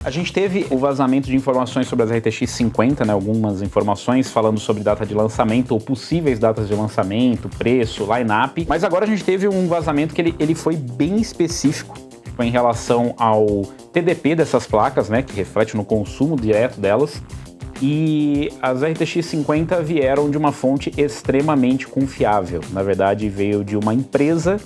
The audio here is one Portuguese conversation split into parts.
A gente teve o vazamento de informações sobre as RTX 50, né? Algumas informações falando sobre data de lançamento ou possíveis datas de lançamento, preço, line-up. Mas agora a gente teve um vazamento que ele foi bem específico. Foi em relação ao TDP dessas placas, né? Que reflete no consumo direto delas. E as RTX 50 vieram de uma fonte extremamente confiável. Na verdade, veio de uma empresa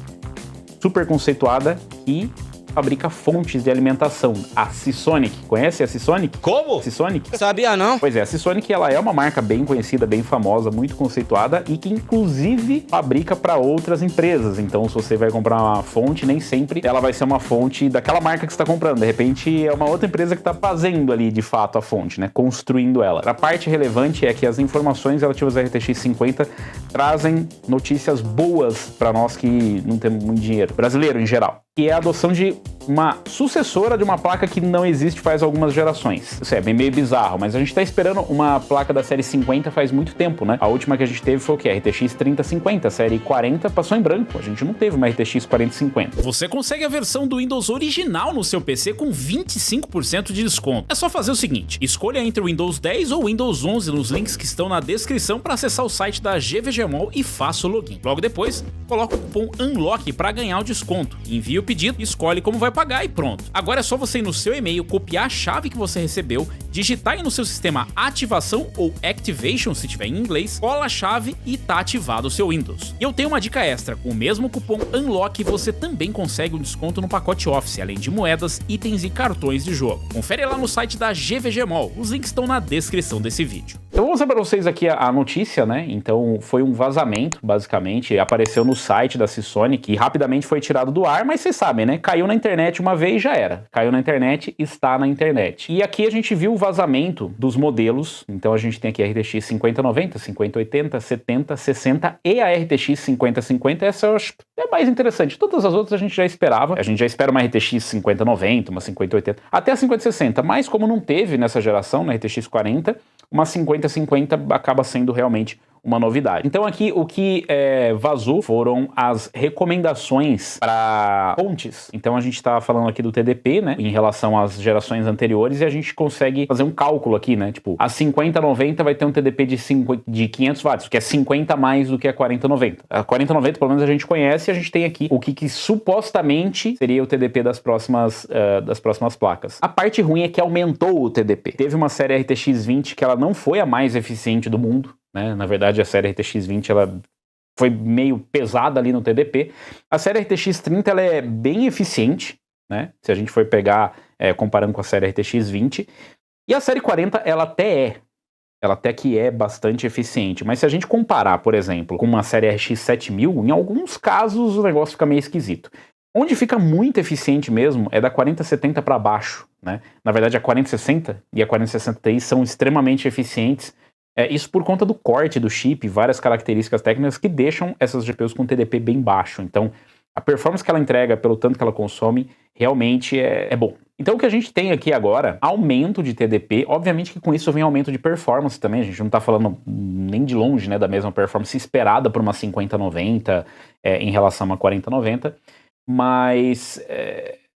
super conceituada que fabrica fontes de alimentação, a Seasonic. Conhece a Seasonic? Como? Seasonic? Sabia não. Pois é, a Seasonic ela é uma marca bem conhecida, bem famosa, muito conceituada e que inclusive fabrica para outras empresas. Então, se você vai comprar uma fonte, nem sempre ela vai ser uma fonte daquela marca que você está comprando. De repente, é uma outra empresa que está fazendo ali, de fato, a fonte, né? Construindo ela. A parte relevante é que as informações relativas à RTX 50 trazem notícias boas para nós que não temos muito dinheiro, brasileiro em geral. Que é a adoção de uma sucessora de uma placa que não existe faz algumas gerações. Isso é bem meio bizarro, mas a gente tá esperando uma placa da série 50 faz muito tempo, né? A última que a gente teve foi o quê? A RTX 3050, a série 40 passou em branco. A gente não teve uma RTX 4050. Você consegue a versão do Windows original no seu PC com 25% de desconto. É só fazer o seguinte, escolha entre o Windows 10 ou o Windows 11 nos links que estão na descrição para acessar o site da GVGMall e faça o login. Logo depois, coloca o cupom UNLOCK para ganhar o desconto. Envie o pedido, escolhe como vai pagar e pronto. Agora é só você ir no seu e-mail, copiar a chave que você recebeu, digitar aí no seu sistema ativação ou activation, se tiver em inglês, cola a chave e tá ativado o seu Windows. E eu tenho uma dica extra, com o mesmo cupom UNLOCK você também consegue um desconto no pacote Office, além de moedas, itens e cartões de jogo. Confere lá no site da GVGMall, os links estão na descrição desse vídeo. Eu vou mostrar para vocês aqui a notícia, né? Então foi um vazamento, basicamente, apareceu no site da Seasonic e rapidamente foi tirado do ar, mas vocês sabem, né? Caiu na internet uma vez e já era. Caiu na internet, está na internet. E aqui a gente viu o vazamento dos modelos, então a gente tem aqui a RTX 5090, 5080, 70, 60 e a RTX 5050, essa eu acho que é mais interessante. Todas as outras a gente já esperava, a gente já espera uma RTX 5090, uma 5080, até a 5060, mas como não teve nessa geração, na RTX 40, uma 5050 acaba sendo realmente uma novidade. Então aqui o que vazou foram as recomendações para fontes. Então a gente está falando aqui do TDP, né, em relação às gerações anteriores, e a gente consegue fazer um cálculo aqui, né, tipo, a 5090 vai ter um TDP de 500 watts, que é 50 mais do que a 4090. A 4090, pelo menos a gente conhece, e a gente tem aqui o que supostamente seria o TDP das próximas placas. A parte ruim é que aumentou o TDP. Teve uma série RTX 20 que ela não foi a mais eficiente do mundo, né? Na verdade, a série RTX 20 ela foi meio pesada ali no TDP. A série RTX 30 ela é bem eficiente, né? Se a gente for pegar comparando com a série RTX 20. E a série 40 ela até que é bastante eficiente. Mas se a gente comparar, por exemplo, com uma série RX 7000, em alguns casos o negócio fica meio esquisito. Onde fica muito eficiente mesmo é da 4070 para baixo, né? Na verdade, a 4060 e a 4060 Ti são extremamente eficientes. Isso por conta do corte do chip, várias características técnicas que deixam essas GPUs com TDP bem baixo. Então, a performance que ela entrega, pelo tanto que ela consome, realmente é bom. Então, o que a gente tem aqui agora, aumento de TDP, obviamente que com isso vem aumento de performance também, a gente não está falando nem de longe, né, da mesma performance esperada por uma 5090 em relação a uma 4090, mas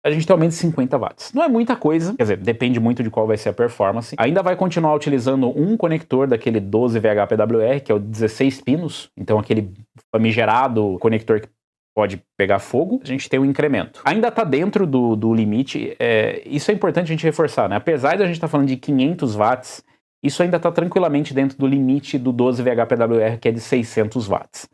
a gente tem aumento de 50 watts. Não é muita coisa, quer dizer, depende muito de qual vai ser a performance. Ainda vai continuar utilizando um conector daquele 12VHPWR, que é o 16 pinos, então aquele famigerado conector que pode pegar fogo, a gente tem um incremento. Ainda está dentro do limite, isso é importante a gente reforçar, né? Apesar de a gente estar falando de 500 watts, isso ainda está tranquilamente dentro do limite do 12VHPWR, que é de 600 watts.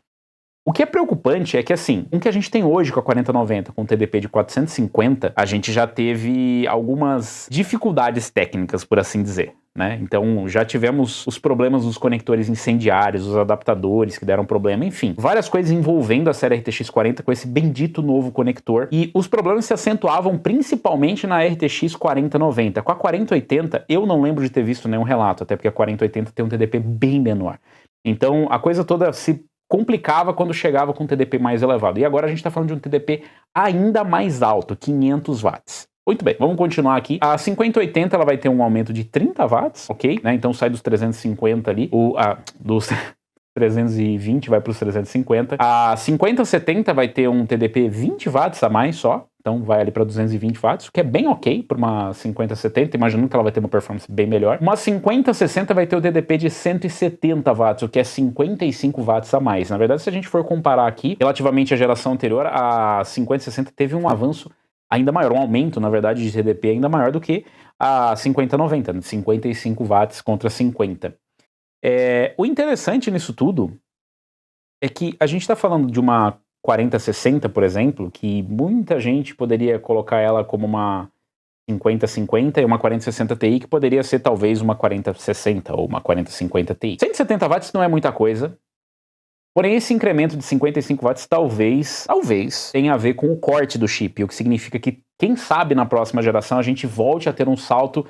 O que é preocupante é que, assim, o que a gente tem hoje com a 4090, com o TDP de 450, a gente já teve algumas dificuldades técnicas, por assim dizer, né? Então, já tivemos os problemas dos conectores incendiários, os adaptadores que deram problema, enfim. Várias coisas envolvendo a série RTX 40 com esse bendito novo conector. E os problemas se acentuavam principalmente na RTX 4090. Com a 4080, eu não lembro de ter visto nenhum relato, até porque a 4080 tem um TDP bem menor. Então, a coisa toda se complicava quando chegava com um TDP mais elevado. E agora a gente está falando de um TDP ainda mais alto, 500 watts. Muito bem, vamos continuar aqui. A 5080 ela vai ter um aumento de 30 watts, ok? Né? Então sai dos 350 ali, dos 320 vai para os 350. A 5070 vai ter um TDP 20 watts a mais só, então vai ali para 220 watts, o que é bem ok para uma 5070, imaginando que ela vai ter uma performance bem melhor. Uma 5060 vai ter o TDP de 170 watts, o que é 55 watts a mais. Na verdade, se a gente for comparar aqui, relativamente à geração anterior, a 5060 teve um avanço ainda maior, um aumento, na verdade, de TDP ainda maior do que a 5090, 55 watts contra 50. O interessante nisso tudo é que a gente está falando de uma 4060, por exemplo, que muita gente poderia colocar ela como uma 5050 e uma 4060 Ti, que poderia ser talvez uma 4060 ou uma 4050 Ti. 170 watts não é muita coisa, porém esse incremento de 55 watts talvez tenha a ver com o corte do chip, o que significa que, quem sabe, na próxima geração a gente volte a ter um salto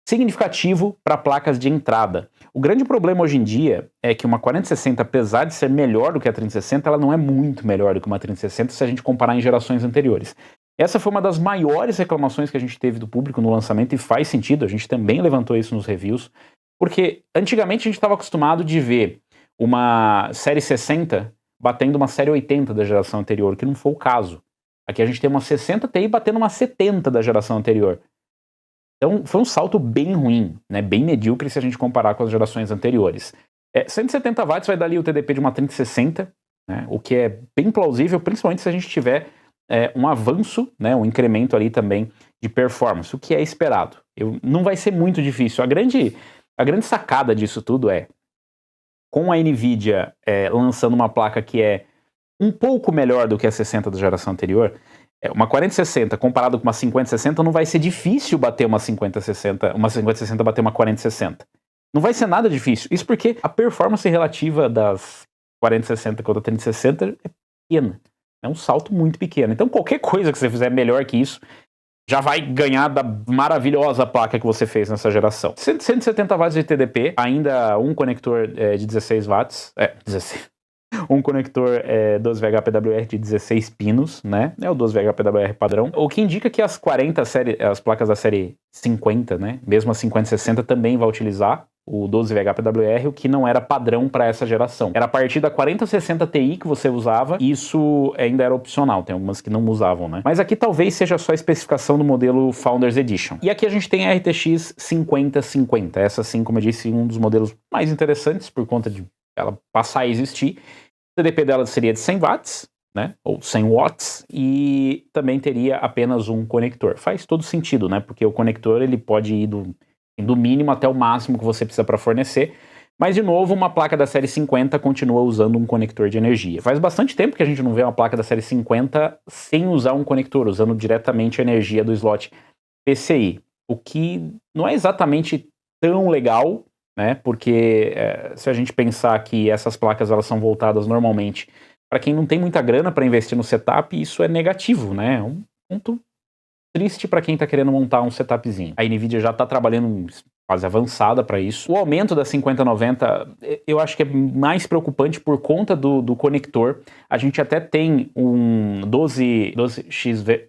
significativo para placas de entrada. O grande problema hoje em dia é que uma 4060, apesar de ser melhor do que a 3060, ela não é muito melhor do que uma 3060 se a gente comparar em gerações anteriores. Essa foi uma das maiores reclamações que a gente teve do público no lançamento, e faz sentido, a gente também levantou isso nos reviews, porque antigamente a gente estava acostumado de ver uma série 60 batendo uma série 80 da geração anterior, que não foi o caso. Aqui a gente tem uma 60 Ti batendo uma 70 da geração anterior. Então foi um salto bem ruim, né, bem medíocre se a gente comparar com as gerações anteriores. 170 watts vai dar ali o TDP de uma 3060, né, o que é bem plausível, principalmente se a gente tiver um avanço, né, um incremento ali também de performance, o que é esperado. Não vai ser muito difícil. A grande sacada disso tudo é, com a NVIDIA lançando uma placa que é um pouco melhor do que a 60 da geração anterior, uma 4060 comparado com uma 5060 não vai ser difícil bater uma 5060 bater uma 4060. Não vai ser nada difícil. Isso porque a performance relativa das 4060 contra a 3060 é pequena. É um salto muito pequeno. Então qualquer coisa que você fizer melhor que isso já vai ganhar da maravilhosa placa que você fez nessa geração. 170 watts de TDP, ainda um conector de 16 watts. Um conector 12VH PWR de 16 pinos, né? É o 12VH PWR padrão. O que indica que as placas da série 50, né? Mesmo a 5060 também vai utilizar o 12VH PWR, o que não era padrão para essa geração. Era a partir da 4060 Ti que você usava, e isso ainda era opcional, tem algumas que não usavam, né? Mas aqui talvez seja só a especificação do modelo Founders Edition. E aqui a gente tem a RTX 5050, essa sim, como eu disse, um dos modelos mais interessantes por conta de ela passar a existir. O TDP dela seria de 100 watts, né, ou 100 watts, e também teria apenas um conector. Faz todo sentido, né, porque o conector ele pode ir do mínimo até o máximo que você precisa para fornecer, mas de novo uma placa da série 50 continua usando um conector de energia. Faz bastante tempo que a gente não vê uma placa da série 50 sem usar um conector, usando diretamente a energia do slot PCI, o que não é exatamente tão legal, né, porque se a gente pensar que essas placas elas são voltadas normalmente para quem não tem muita grana para investir no setup, isso é negativo, né, é um ponto triste para quem está querendo montar um setupzinho. A NVIDIA já está trabalhando em fase avançada para isso. O aumento da 5090 eu acho que é mais preocupante por conta do conector. A gente até tem um 12XV,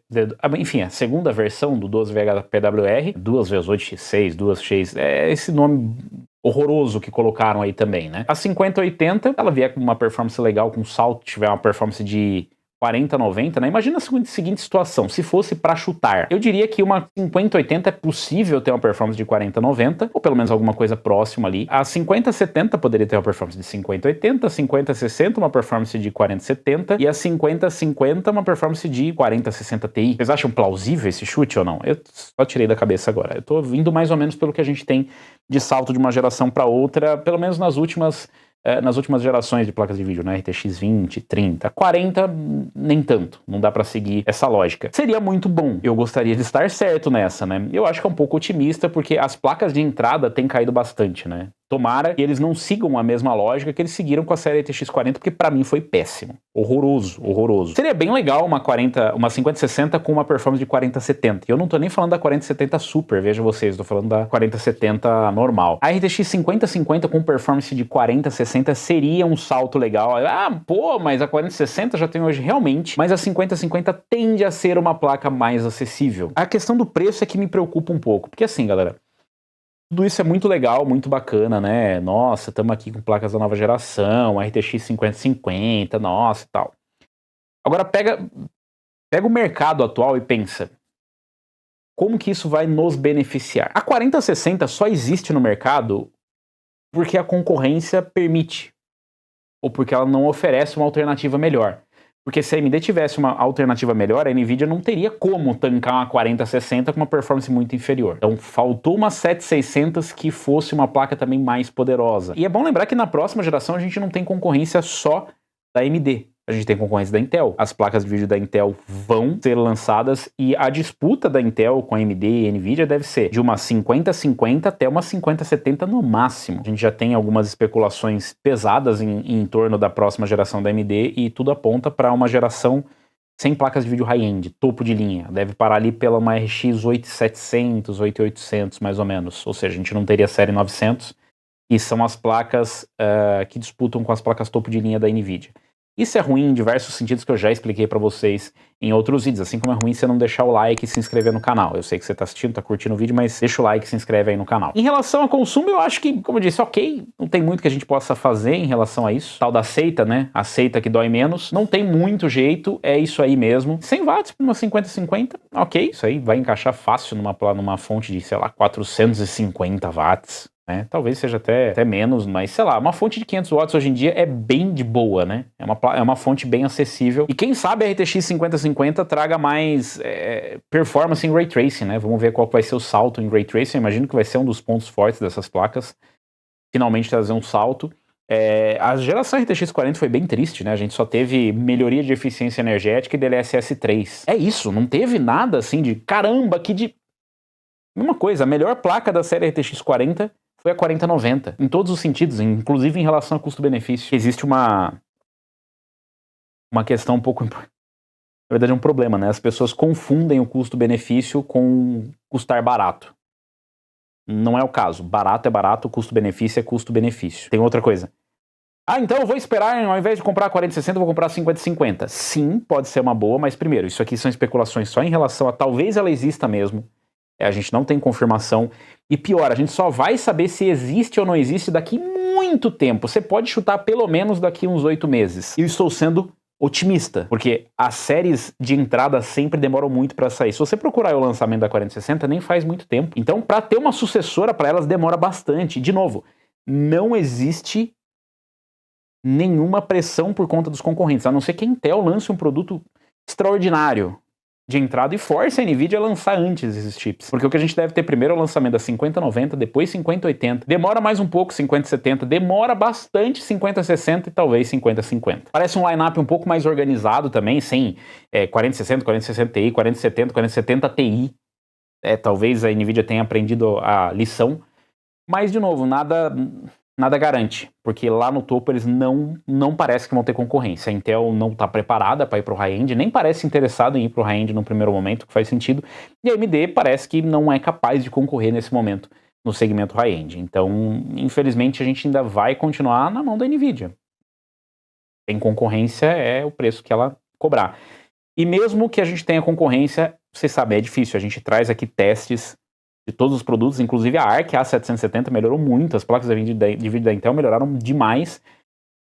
enfim, a segunda versão do 12VH PWR, 2V8X6, 2X, esse nome horroroso que colocaram aí também, né? A 5080, ela vier com uma performance legal, com salto, tiver uma performance de 4090, né? Imagina a seguinte situação, se fosse para chutar. Eu diria que uma 5080 é possível ter uma performance de 4090, ou pelo menos alguma coisa próxima ali. A 5070 poderia ter uma performance de 5080, a 5060 uma performance de 4070, e a 5050 uma performance de 4060 Ti. Vocês acham plausível esse chute ou não? Eu só tirei da cabeça agora. Eu tô vindo mais ou menos pelo que a gente tem de salto de uma geração para outra, pelo menos nas últimas gerações de placas de vídeo, né? RTX 20, 30, 40, nem tanto. Não dá pra seguir essa lógica. Seria muito bom. Eu gostaria de estar certo nessa, né? Eu acho que é um pouco otimista, porque as placas de entrada têm caído bastante, né? Tomara que eles não sigam a mesma lógica que eles seguiram com a série RTX 40, porque pra mim foi péssimo. Horroroso, horroroso. Seria bem legal uma 5060 com uma performance de 4070. E eu não tô nem falando da 4070 Super, veja vocês, tô falando da 4070 normal. A RTX 5050 com performance de 4060 seria um salto legal. Mas a 4060 já tem hoje realmente, mas a 5050 tende a ser uma placa mais acessível. A questão do preço é que me preocupa um pouco, porque assim, galera, Tudo isso é muito legal, muito bacana, né? Nossa, estamos aqui com placas da nova geração, RTX 5050, nossa e tal. Agora pega o mercado atual e pensa, como que isso vai nos beneficiar? A 4060 só existe no mercado porque a concorrência permite, ou porque ela não oferece uma alternativa melhor. Porque se a AMD tivesse uma alternativa melhor, a NVIDIA não teria como tancar uma 4060 com uma performance muito inferior. Então faltou uma 7600 que fosse uma placa também mais poderosa. E é bom lembrar que na próxima geração a gente não tem concorrência só da AMD. A gente tem concorrência da Intel. As placas de vídeo da Intel vão ser lançadas e a disputa da Intel com a AMD e NVIDIA deve ser de uma 5050 até uma 5070 no máximo. A gente já tem algumas especulações pesadas em torno da próxima geração da AMD e tudo aponta para uma geração sem placas de vídeo high-end, topo de linha. Deve parar ali pela uma RX 8700, 8800 mais ou menos. Ou seja, a gente não teria série 900 e são as placas que disputam com as placas topo de linha da NVIDIA. Isso é ruim em diversos sentidos que eu já expliquei pra vocês em outros vídeos, assim como é ruim você não deixar o like e se inscrever no canal. Eu sei que você tá assistindo, tá curtindo o vídeo, mas deixa o like e se inscreve aí no canal. Em relação a consumo, eu acho que, como eu disse, ok, não tem muito que a gente possa fazer em relação a isso. Tal da seita, né? A seita que dói menos. Não tem muito jeito, é isso aí mesmo. 100 watts pra uma 5050, ok, isso aí vai encaixar fácil numa fonte de, sei lá, 450 watts. Talvez seja até menos, mas sei lá, uma fonte de 500 watts hoje em dia é bem de boa, né? É uma fonte bem acessível. E quem sabe a RTX 5050 traga mais performance em Ray Tracing, né? Vamos ver qual vai ser o salto em Ray Tracing. Eu imagino que vai ser um dos pontos fortes dessas placas. Finalmente trazer um salto. A geração RTX 40 foi bem triste, né? A gente só teve melhoria de eficiência energética e DLSS 3. É isso, não teve nada assim de caramba, que de... Mesma coisa, a melhor placa da série RTX 40 foi a 4090, em todos os sentidos, inclusive em relação a custo-benefício. Existe uma questão um pouco... Na verdade é um problema, né? As pessoas confundem o custo-benefício com custar barato. Não é o caso. Barato é barato, custo-benefício é custo-benefício. Tem outra coisa. Então eu vou esperar, ao invés de comprar a 4060, eu vou comprar a 5050. Sim, pode ser uma boa, mas primeiro, isso aqui são especulações só em relação a talvez ela exista mesmo. A gente não tem confirmação. E pior, a gente só vai saber se existe ou não existe daqui muito tempo. Você pode chutar pelo menos daqui uns 8 meses. Eu estou sendo otimista, porque as séries de entrada sempre demoram muito para sair. Se você procurar o lançamento da 4060, nem faz muito tempo. Então, para ter uma sucessora para elas, demora bastante. De novo, não existe nenhuma pressão por conta dos concorrentes, a não ser que a Intel lance um produto extraordinário de entrada e force a NVIDIA a lançar antes esses chips. Porque o que a gente deve ter primeiro é o lançamento da 5090, depois 5080, demora mais um pouco 5070, demora bastante 5060 e talvez 5050. Parece um line-up um pouco mais organizado também, sem 4060, 4060 Ti, 4070, 4070 Ti. Talvez a NVIDIA tenha aprendido a lição, mas de novo, nada garante, porque lá no topo eles não parece que vão ter concorrência. A Intel não está preparada para ir para o high-end, nem parece interessado em ir para o high-end no primeiro momento, que faz sentido, e a AMD parece que não é capaz de concorrer nesse momento no segmento high-end. Então, infelizmente, a gente ainda vai continuar na mão da NVIDIA. Tem concorrência, é o preço que ela cobrar. E mesmo que a gente tenha concorrência, vocês sabem, é difícil. A gente traz aqui testes de todos os produtos, inclusive a ARC A770 melhorou muito, as placas de vídeo da Intel melhoraram demais,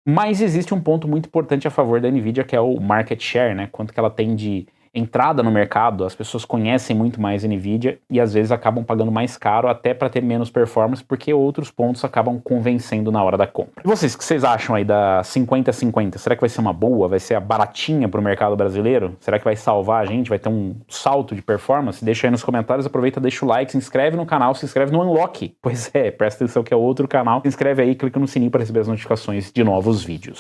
mas existe um ponto muito importante a favor da NVIDIA, que é o market share, né? Quanto que ela tem de entrada no mercado, as pessoas conhecem muito mais a NVIDIA e às vezes acabam pagando mais caro até para ter menos performance, porque outros pontos acabam convencendo na hora da compra. E vocês, o que vocês acham aí da 5050? Será que vai ser uma boa? Vai ser a baratinha para o mercado brasileiro? Será que vai salvar a gente? Vai ter um salto de performance? Deixa aí nos comentários, aproveita, deixa o like, se inscreve no canal, se inscreve no Unlock. Pois é, presta atenção que é outro canal. Se inscreve aí, clica no sininho para receber as notificações de novos vídeos.